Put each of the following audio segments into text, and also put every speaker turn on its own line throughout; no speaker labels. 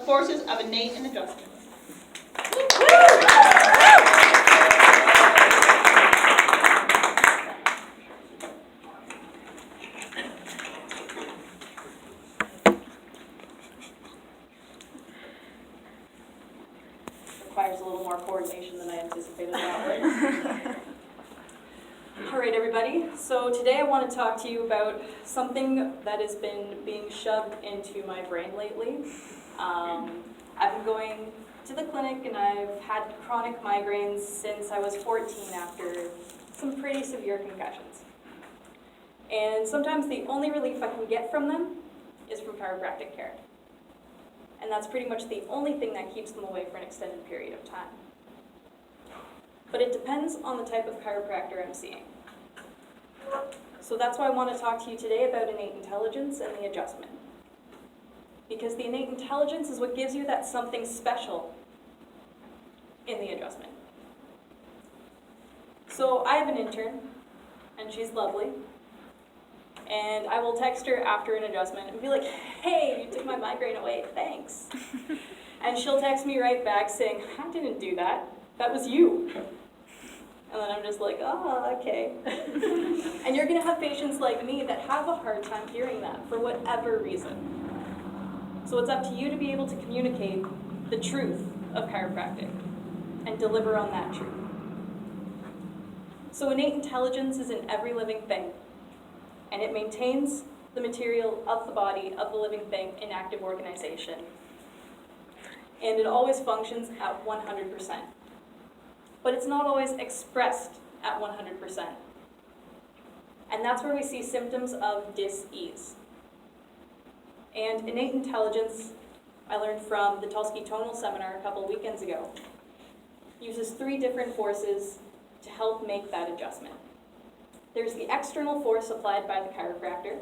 forces of innate and adjustment.
Requires a little more coordination than I anticipated that one. All right, everybody. So today I want to talk to you about something that has been being shoved into my brain lately. I've been going to the clinic and I've had chronic migraines since I was 14 after some pretty severe concussions. And sometimes the only relief I can get from them is from chiropractic care. And that's pretty much the only thing that keeps them away for an extended period of time. But it depends on the type of chiropractor I'm seeing. So that's why I want to talk to you today about innate intelligence and the adjustment. Because the innate intelligence is what gives you that something special in the adjustment. So I have an intern, and she's lovely. And I will text her after an adjustment and be like, hey, you took my migraine away, thanks. And she'll text me right back saying, I didn't do that, that was you. And then I'm just like, oh, okay. And you're gonna have patients like me that have a hard time hearing that for whatever reason. So it's up to you to be able to communicate the truth of chiropractic and deliver on that truth. So innate intelligence is in every living thing, and it maintains the material of the body of the living thing in active organization. And it always functions at 100%. But it's not always expressed at 100%. And that's where we see symptoms of dis-ease. And innate intelligence, I learned from the Tulski Tonal seminar a couple weekends ago, uses 3 different forces to help make that adjustment. There's the external force applied by the chiropractor,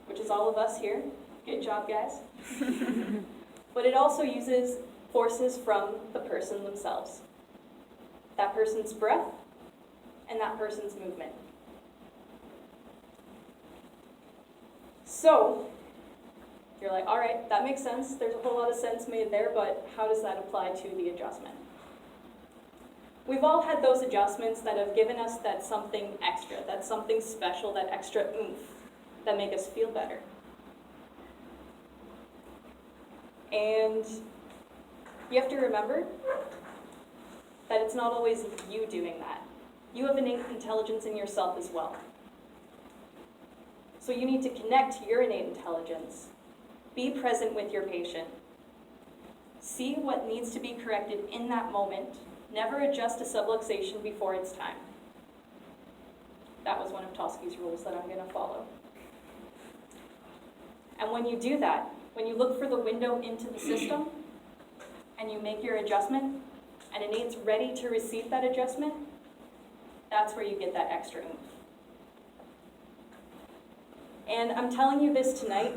which is all of us here. Good job, guys. But it also uses forces from the person themselves. That person's breath and that person's movement. So, you're like, all right, that makes sense. There's a whole lot of sense made there, but how does that apply to the adjustment? We've all had those adjustments that have given us that something extra, that something special, that extra oomph that make us feel better. And you have to remember that it's not always you doing that. You have innate intelligence in yourself as well. So you need to connect your innate intelligence. Be present with your patient. See what needs to be corrected in that moment. Never adjust a subluxation before it's time. That was one of Tulski's rules that I'm going to follow. And when you do that, when you look for the window into the system, and you make your adjustment, and innate's ready to receive that adjustment, that's where you get that extra oomph. And I'm telling you this tonight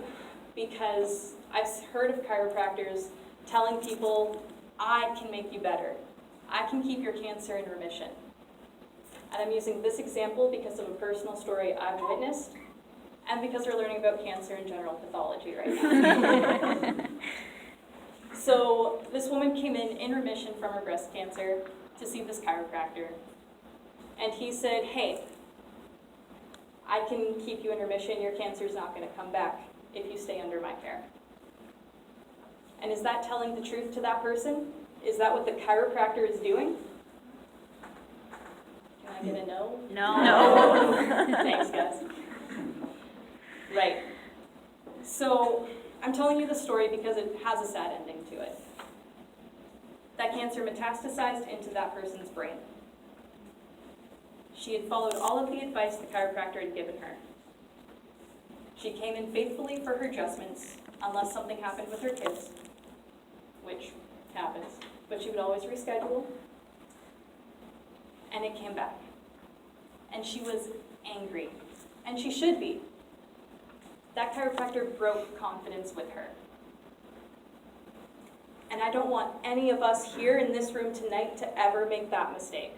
because I've heard of chiropractors telling people, I can make you better. I can keep your cancer in remission. And I'm using this example because of a personal story I've witnessed, and because we're learning about cancer and general pathology right now. So this woman came in remission from her breast cancer to see this chiropractor. And he said, hey, I can keep you in remission. Your cancer's not going to come back if you stay under my care. And is that telling the truth to that person? Is that what the chiropractor is doing? Can I get a no?
No.
Thanks, guys. Right. So I'm telling you the story because it has a sad ending to it. That cancer metastasized into that person's brain. She had followed all of the advice the chiropractor had given her. She came in faithfully for her adjustments, unless something happened with her kids, which happens, but she would always reschedule, and it came back. And she was angry, and she should be. That chiropractor broke confidence with her. And I don't want any of us here in this room tonight to ever make that mistake,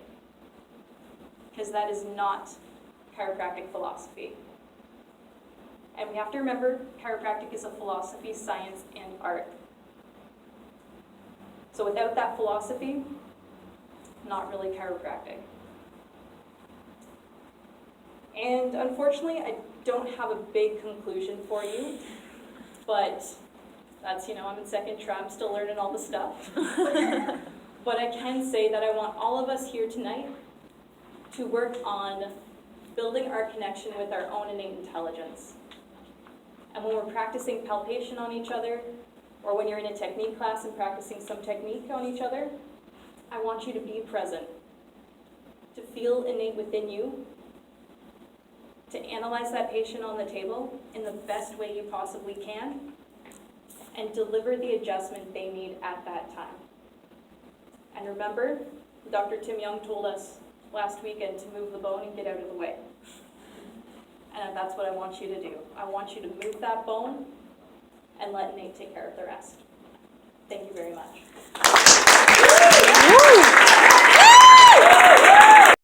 because that is not chiropractic philosophy. And we have to remember, chiropractic is a philosophy, science, and art. So without that philosophy, not really chiropractic. And unfortunately, I don't have a big conclusion for you, but that's, I'm in second try, I'm still learning all the stuff. But I can say that I want all of us here tonight to work on building our connection with our own innate intelligence. And when we're practicing palpation on each other, or when you're in a technique class and practicing some technique on each other, I want you to be present, to feel innate within you, to analyze that patient on the table in the best way you possibly can, and deliver the adjustment they need at that time. And remember, Dr. Tim Young told us last weekend to move the bone and get out of the way. And that's what I want you to do. I want you to move that bone and let Innate take care of the rest. Thank you very much.